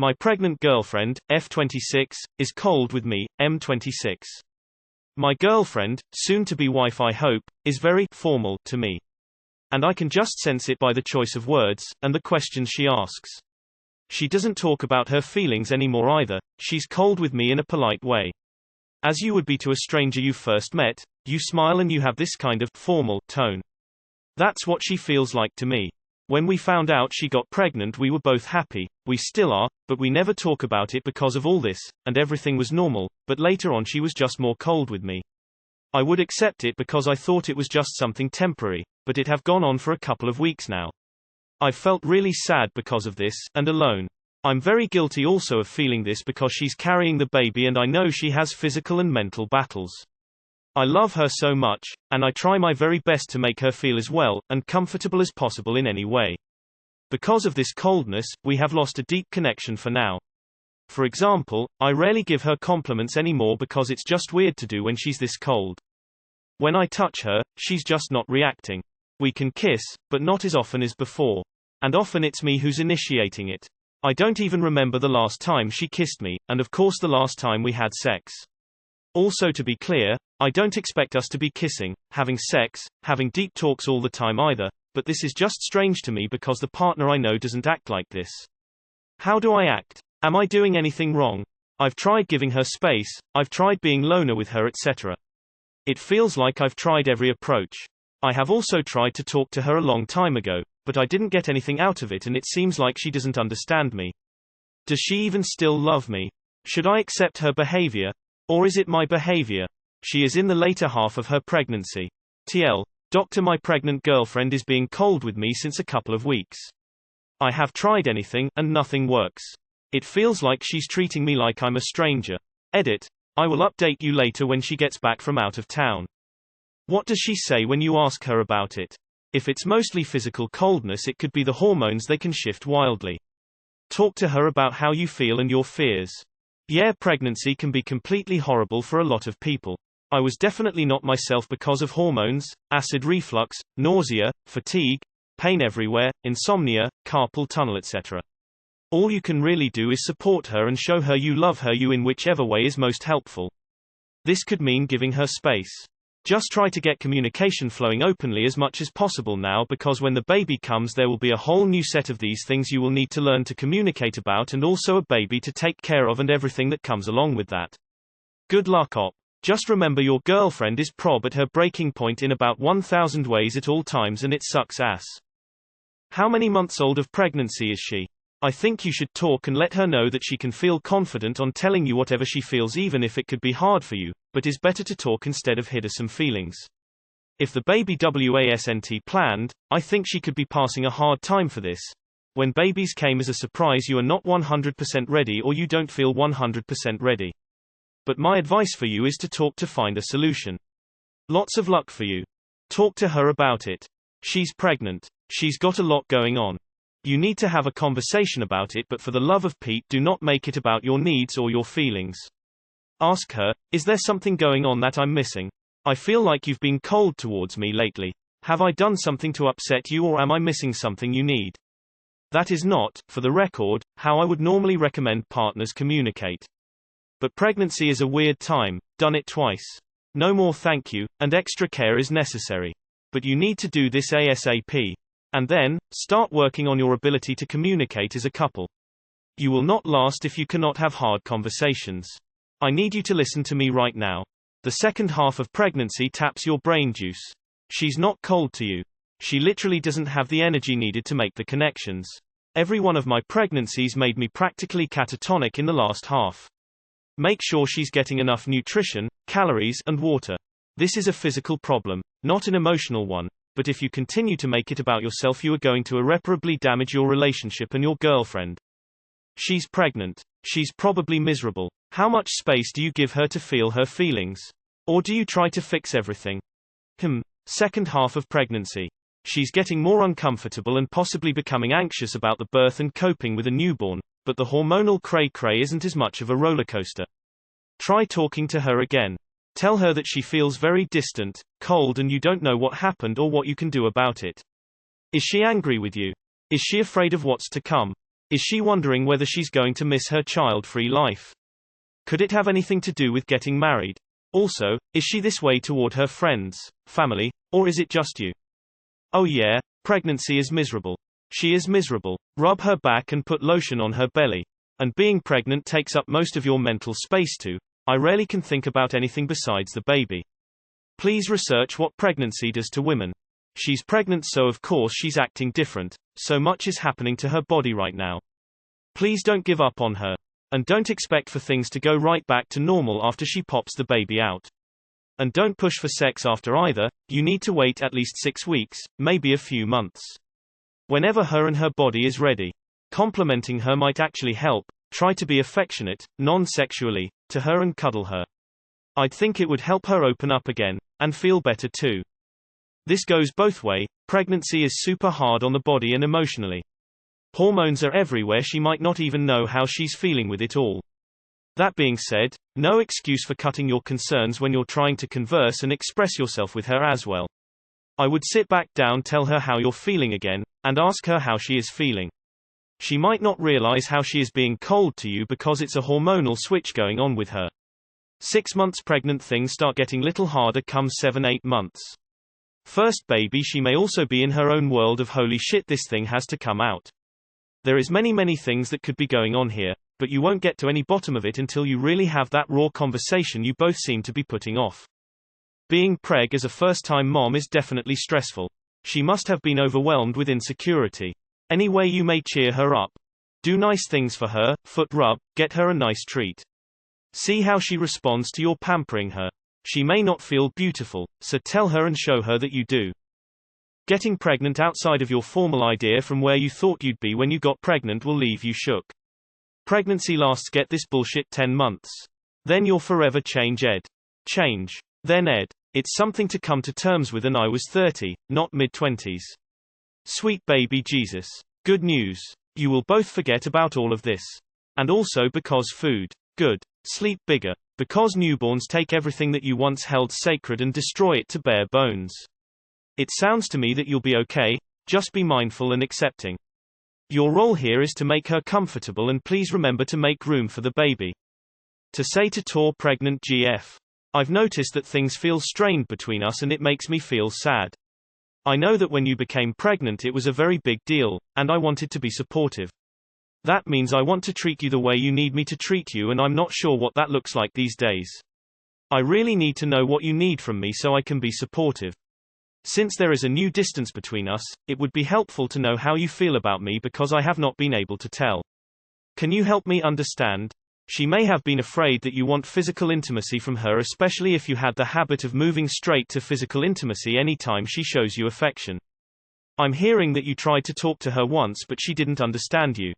My pregnant girlfriend, F26, is cold with me, M26. My girlfriend, soon-to-be wife I hope, is very formal to me. And I can just sense it by the choice of words, and the questions she asks. She doesn't talk about her feelings anymore either, she's cold with me in a polite way. As you would be to a stranger you first met, you smile and you have this kind of formal tone. That's what she feels like to me. When we found out she got pregnant we were both happy, we still are, but we never talk about it because of all this, and everything was normal, but later on she was just more cold with me. I would accept it because I thought it was just something temporary, but it have gone on for a couple of weeks now. I've felt really sad because of this, and alone. I'm very guilty also of feeling this because she's carrying the baby and I know she has physical and mental battles. I love her so much, and I try my very best to make her feel as well, and comfortable as possible in any way. Because of this coldness, we have lost a deep connection for now. For example, I rarely give her compliments anymore because it's just weird to do when she's this cold. When I touch her, she's just not reacting. We can kiss, but not as often as before. And often it's me who's initiating it. I don't even remember the last time she kissed me, and of course the last time we had sex. Also to be clear, I don't expect us to be kissing, having sex, having deep talks all the time either, but this is just strange to me because the partner I know doesn't act like this. How do I act? Am I doing anything wrong? I've tried giving her space, I've tried being loner with her etc. It feels like I've tried every approach. I have also tried to talk to her a long time ago, but I didn't get anything out of it and it seems like she doesn't understand me. Does she even still love me? Should I accept her behavior? Or is it my behavior? She is in the later half of her pregnancy. TL. Doctor, my pregnant girlfriend is being cold with me since a couple of weeks. I have tried anything, and nothing works. It feels like she's treating me like I'm a stranger. Edit. I will update you later when she gets back from out of town. What does she say when you ask her about it? If it's mostly physical coldness, it could be the hormones, they can shift wildly. Talk to her about how you feel and your fears. Yeah, pregnancy can be completely horrible for a lot of people. I was definitely not myself because of hormones, acid reflux, nausea, fatigue, pain everywhere, insomnia, carpal tunnel etc. All you can really do is support her and show her you love her in whichever way is most helpful. This could mean giving her space. Just try to get communication flowing openly as much as possible now, because when the baby comes there will be a whole new set of these things you will need to learn to communicate about, and also a baby to take care of and everything that comes along with that. Good luck op. Just remember your girlfriend is prob at her breaking point in about 1000 ways at all times and it sucks ass. How many months old of pregnancy is she? I think you should talk and let her know that she can feel confident on telling you whatever she feels, even if it could be hard for you, but is better to talk instead of hide some feelings. If the baby wasn't planned, I think she could be passing a hard time for this. When babies came as a surprise, you are not 100% ready or you don't feel 100% ready. But my advice for you is to talk to find a solution. Lots of luck for you. Talk to her about it. She's pregnant. She's got a lot going on. You need to have a conversation about it, but for the love of Pete, do not make it about your needs or your feelings. Ask her, is there something going on that I'm missing? I feel like you've been cold towards me lately. Have I done something to upset you, or am I missing something you need? That is not, for the record, how I would normally recommend partners communicate. But pregnancy is a weird time, done it twice. No more thank you, and extra care is necessary. But you need to do this ASAP. And then, start working on your ability to communicate as a couple. You will not last if you cannot have hard conversations. I need you to listen to me right now. The second half of pregnancy taps your brain juice. She's not cold to you. She literally doesn't have the energy needed to make the connections. Every one of my pregnancies made me practically catatonic in the last half. Make sure she's getting enough nutrition, calories, and water. This is a physical problem, not an emotional one. But if you continue to make it about yourself, you are going to irreparably damage your relationship and your girlfriend. She's pregnant. She's probably miserable. How much space do you give her to feel her feelings? Or do you try to fix everything? Second half of pregnancy. She's getting more uncomfortable and possibly becoming anxious about the birth and coping with a newborn, but the hormonal cray-cray isn't as much of a rollercoaster. Try talking to her again. Tell her that she feels very distant, cold, and you don't know what happened or what you can do about it. Is she angry with you? Is she afraid of what's to come? Is she wondering whether she's going to miss her child-free life? Could it have anything to do with getting married? Also, is she this way toward her friends, family, or is it just you? Oh yeah, pregnancy is miserable. She is miserable. Rub her back and put lotion on her belly. And being pregnant takes up most of your mental space too. I rarely can think about anything besides the baby. Please research what pregnancy does to women. She's pregnant, so of course she's acting different. So much is happening to her body right now. Please don't give up on her. And don't expect for things to go right back to normal after she pops the baby out. And don't push for sex after either. You need to wait at least 6 weeks, maybe a few months. Whenever her and her body is ready. Complimenting her might actually help. Try to be affectionate, non-sexually, to her and cuddle her. I'd think it would help her open up again, and feel better too. This goes both ways. Pregnancy is super hard on the body and emotionally. Hormones are everywhere, she might not even know how she's feeling with it all. That being said, no excuse for cutting your concerns when you're trying to converse and express yourself with her as well. I would sit back down, tell her how you're feeling again, and ask her how she is feeling. She might not realize how she is being cold to you because it's a hormonal switch going on with her. 6 months pregnant, things start getting little harder come 7-8 months. First baby, she may also be in her own world of holy shit, this thing has to come out. There is many things that could be going on here, but you won't get to any bottom of it until you really have that raw conversation you both seem to be putting off. Being preg as a first-time mom is definitely stressful. She must have been overwhelmed with insecurity. Any way you may cheer her up. Do nice things for her, foot rub, get her a nice treat. See how she responds to your pampering her. She may not feel beautiful, so tell her and show her that you do. Getting pregnant outside of your formal idea from where you thought you'd be when you got pregnant will leave you shook. Pregnancy lasts, get this bullshit, 10 months. Then you'll forever change ed. Change. Then ed. It's something to come to terms with, and I was 30, not mid-20s. Sweet baby Jesus. Good news. You will both forget about all of this. And also because food. Good. Sleep bigger. Because newborns take everything that you once held sacred and destroy it to bare bones. It sounds to me that you'll be okay, just be mindful and accepting. Your role here is to make her comfortable, and please remember to make room for the baby. To say to Tor pregnant GF. I've noticed that things feel strained between us and it makes me feel sad. I know that when you became pregnant it was a very big deal, and I wanted to be supportive. That means I want to treat you the way you need me to treat you, and I'm not sure what that looks like these days. I really need to know what you need from me so I can be supportive. Since there is a new distance between us, it would be helpful to know how you feel about me because I have not been able to tell. Can you help me understand? She may have been afraid that you want physical intimacy from her, especially if you had the habit of moving straight to physical intimacy anytime she shows you affection. I'm hearing that you tried to talk to her once but she didn't understand you.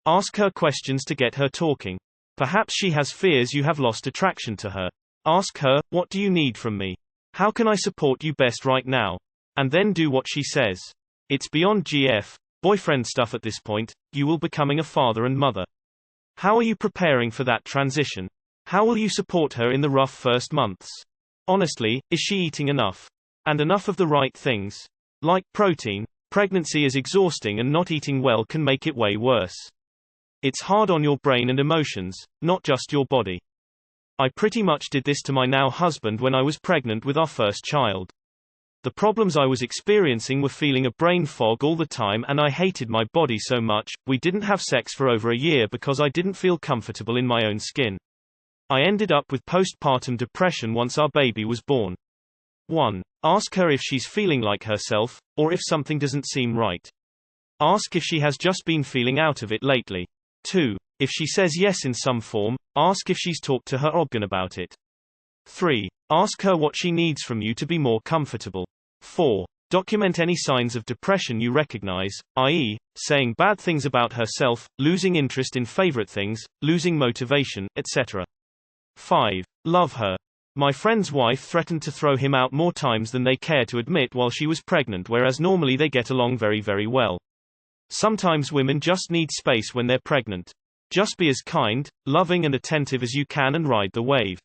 Ask her questions to get her talking. Perhaps she has fears you have lost attraction to her. Ask her, what do you need from me? How can I support you best right now? And then do what she says. It's beyond GF, boyfriend stuff at this point. You will becoming a father and mother. How are you preparing for that transition? How will you support her in the rough first months? Honestly, is she eating enough? And enough of the right things? Like protein. Pregnancy is exhausting and not eating well can make it way worse. It's hard on your brain and emotions, not just your body. I pretty much did this to my now husband when I was pregnant with our first child. The problems I was experiencing were feeling a brain fog all the time, and I hated my body so much. We didn't have sex for over a year because I didn't feel comfortable in my own skin. I ended up with postpartum depression once our baby was born. 1. Ask her if she's feeling like herself, or if something doesn't seem right. Ask if she has just been feeling out of it lately. 2. If she says yes in some form, ask if she's talked to her organ about it. 3. Ask her what she needs from you to be more comfortable. 4. Document any signs of depression you recognize, i.e., saying bad things about herself, losing interest in favorite things, losing motivation, etc. 5. Love her. My friend's wife threatened to throw him out more times than they care to admit while she was pregnant, whereas normally they get along very well. Sometimes women just need space when they're pregnant. Just be as kind, loving and attentive as you can and ride the wave.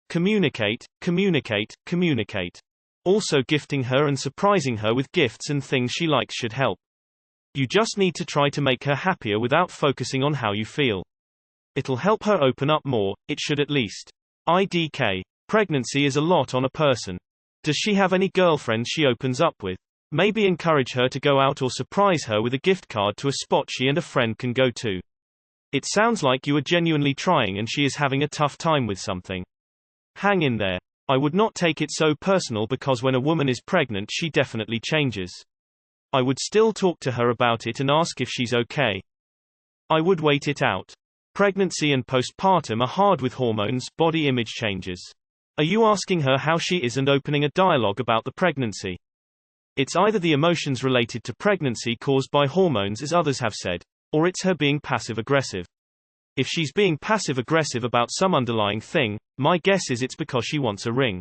Communicate, communicate, communicate. Also, gifting her and surprising her with gifts and things she likes should help. You just need to try to make her happier without focusing on how you feel. It'll help her open up more, it should at least. IDK. Pregnancy is a lot on a person. Does she have any girlfriends she opens up with? Maybe encourage her to go out or surprise her with a gift card to a spot she and a friend can go to. It sounds like you are genuinely trying and she is having a tough time with something. Hang in there. I would not take it so personal because when a woman is pregnant she definitely changes. I would still talk to her about it and ask if she's okay. I would wait it out. Pregnancy and postpartum are hard with hormones, body image changes. Are you asking her how she is and opening a dialogue about the pregnancy? It's either the emotions related to pregnancy caused by hormones as others have said, or it's her being passive-aggressive. If she's being passive-aggressive about some underlying thing, my guess is it's because she wants a ring.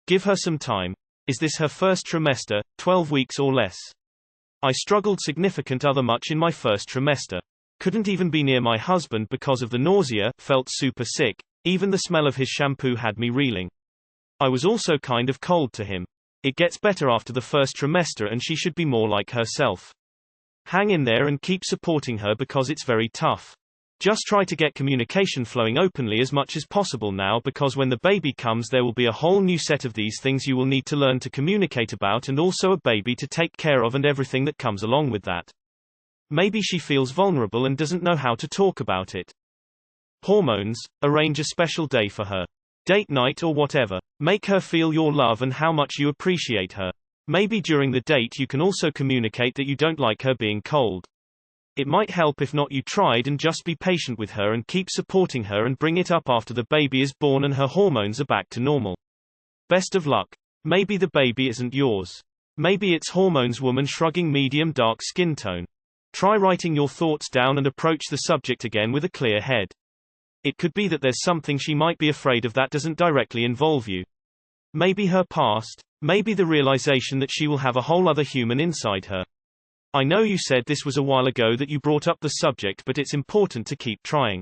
Give her some time. Is this her first trimester, 12 weeks or less? I struggled significant other much in my first trimester. Couldn't even be near my husband because of the nausea, felt super sick. Even the smell of his shampoo had me reeling. I was also kind of cold to him. It gets better after the first trimester and she should be more like herself. Hang in there and keep supporting her because it's very tough. Just try to get communication flowing openly as much as possible now because when the baby comes there will be a whole new set of these things you will need to learn to communicate about and also a baby to take care of and everything that comes along with that. Maybe she feels vulnerable and doesn't know how to talk about it. Hormones, arrange a special day for her. Date night or whatever. Make her feel your love and how much you appreciate her. Maybe during the date you can also communicate that you don't like her being cold. It might help if not you tried and just be patient with her and keep supporting her and bring it up after the baby is born and her hormones are back to normal. Best of luck. Maybe the baby isn't yours. Maybe it's hormones. Woman shrugging, medium dark skin tone. Try writing your thoughts down and approach the subject again with a clear head. It could be that there's something she might be afraid of that doesn't directly involve you. Maybe her past, maybe the realization that she will have a whole other human inside her. I know you said this was a while ago that you brought up the subject, but it's important to keep trying.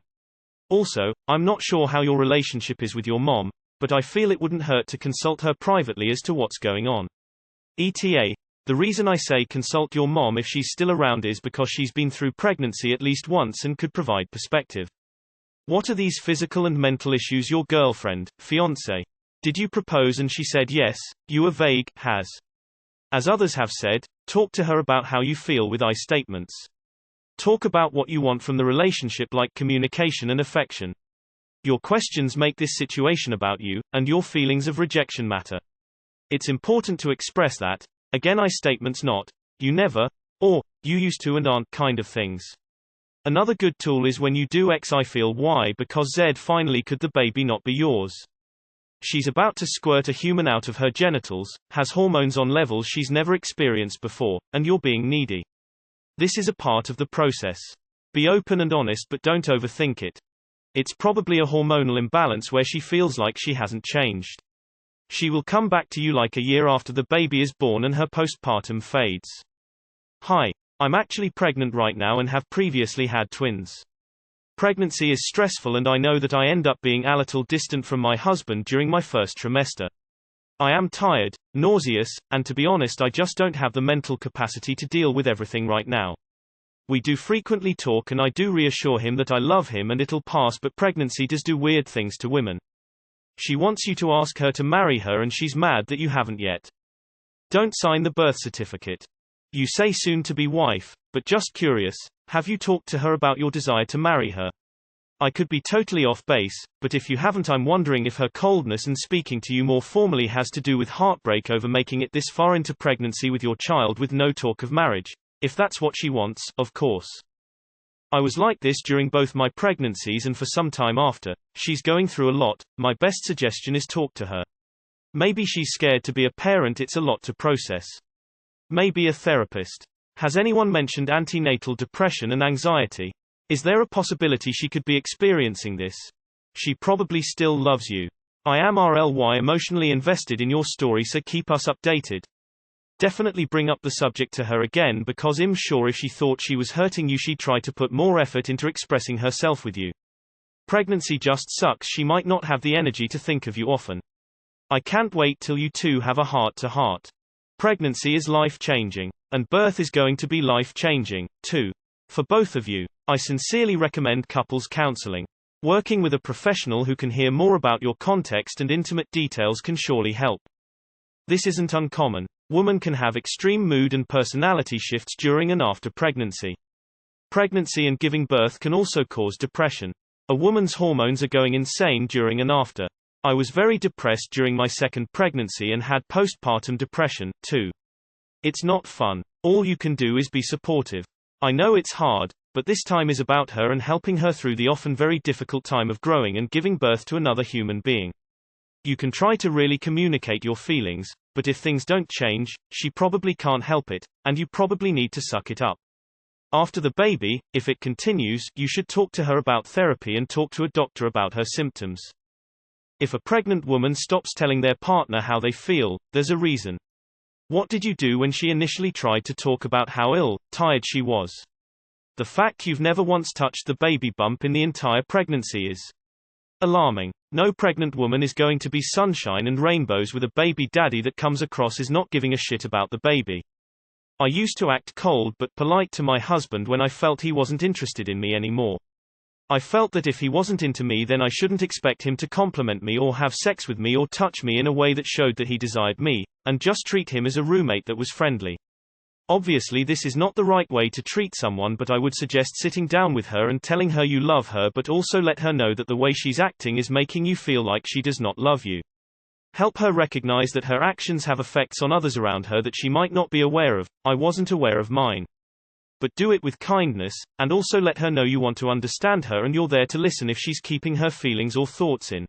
Also, I'm not sure how your relationship is with your mom, but I feel it wouldn't hurt to consult her privately as to what's going on. ETA. The reason I say consult your mom if she's still around is because she's been through pregnancy at least once and could provide perspective. What are these physical and mental issues your girlfriend, fiancé? Did you propose and she said yes? You are vague, has. As others have said, talk to her about how you feel with I statements. Talk about what you want from the relationship like communication and affection. Your questions make this situation about you, and your feelings of rejection matter. It's important to express that, again I statements not, you never, or, you used to and aren't kind of things. Another good tool is when you do X I feel Y because Z finally could the baby not be yours. She's about to squirt a human out of her genitals, has hormones on levels she's never experienced before, and you're being needy. This is a part of the process. Be open and honest but don't overthink it. It's probably a hormonal imbalance where she feels like she hasn't changed. She will come back to you like a year after the baby is born and her postpartum fades. Hi. I'm actually pregnant right now and have previously had twins. Pregnancy is stressful and I know that I end up being a little distant from my husband during my first trimester. I am tired, nauseous, and to be honest I just don't have the mental capacity to deal with everything right now. We do frequently talk and I do reassure him that I love him and it'll pass, but pregnancy does do weird things to women. She wants you to ask her to marry her and she's mad that you haven't yet. Don't sign the birth certificate. You say soon to be wife, but just curious, have you talked to her about your desire to marry her? I could be totally off base, but if you haven't I'm wondering if her coldness and speaking to you more formally has to do with heartbreak over making it this far into pregnancy with your child with no talk of marriage. If that's what she wants, of course. I was like this during both my pregnancies and for some time after. She's going through a lot. My best suggestion is talk to her. Maybe she's scared to be a parent, it's a lot to process. Maybe a therapist. Has anyone mentioned antenatal depression and anxiety? Is there a possibility she could be experiencing this? She probably still loves you. I am RLY emotionally invested in your story, so keep us updated. Definitely bring up the subject to her again because I'm sure if she thought she was hurting you she'd try to put more effort into expressing herself with you. Pregnancy just sucks, she might not have the energy to think of you often. I can't wait till you two have a heart-to-heart. Pregnancy is life-changing. And birth is going to be life-changing, too. For both of you. I sincerely recommend couples counseling. Working with a professional who can hear more about your context and intimate details can surely help. This isn't uncommon. Women can have extreme mood and personality shifts during and after pregnancy. Pregnancy and giving birth can also cause depression. A woman's hormones are going insane during and after. I was very depressed during my second pregnancy and had postpartum depression, too. It's not fun. All you can do is be supportive. I know it's hard, but this time is about her and helping her through the often very difficult time of growing and giving birth to another human being. You can try to really communicate your feelings, but if things don't change, she probably can't help it, and you probably need to suck it up. After the baby, if it continues, you should talk to her about therapy and talk to a doctor about her symptoms. If a pregnant woman stops telling their partner how they feel, there's a reason. What did you do when she initially tried to talk about how ill, tired she was? The fact you've never once touched the baby bump in the entire pregnancy is alarming. No pregnant woman is going to be sunshine and rainbows with a baby daddy that comes across as not giving a shit about the baby. I used to act cold but polite to my husband when I felt he wasn't interested in me anymore. I felt that if he wasn't into me then I shouldn't expect him to compliment me or have sex with me or touch me in a way that showed that he desired me, and just treat him as a roommate that was friendly. Obviously this is not the right way to treat someone, but I would suggest sitting down with her and telling her you love her, but also let her know that the way she's acting is making you feel like she does not love you. Help her recognize that her actions have effects on others around her that she might not be aware of. I wasn't aware of mine. But do it with kindness, and also let her know you want to understand her and you're there to listen if she's keeping her feelings or thoughts in.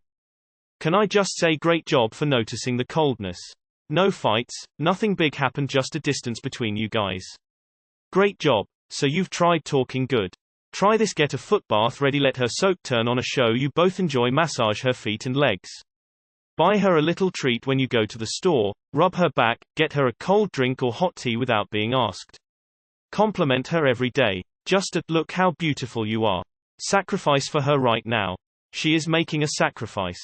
Can I just say great job for noticing the coldness. No fights, nothing big happened, just a distance between you guys. Great job. So you've tried talking good. Try this, get a foot bath ready, let her soak, turn on a show you both enjoy, massage her feet and legs. Buy her a little treat when you go to the store, rub her back, get her a cold drink or hot tea without being asked. Compliment her every day. Just a look how beautiful you are. Sacrifice for her right now. She is making a sacrifice.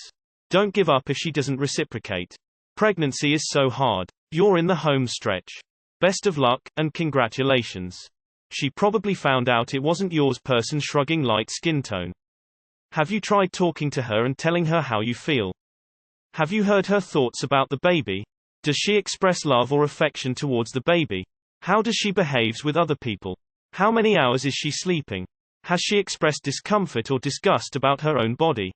Don't give up if she doesn't reciprocate. Pregnancy is so hard. You're in the home stretch. Best of luck, and congratulations. She probably found out it wasn't yours. Person shrugging, light skin tone. Have you tried talking to her and telling her how you feel? Have you heard her thoughts about the baby? Does she express love or affection towards the baby? How does she behave with other people? How many hours is she sleeping? Has she expressed discomfort or disgust about her own body?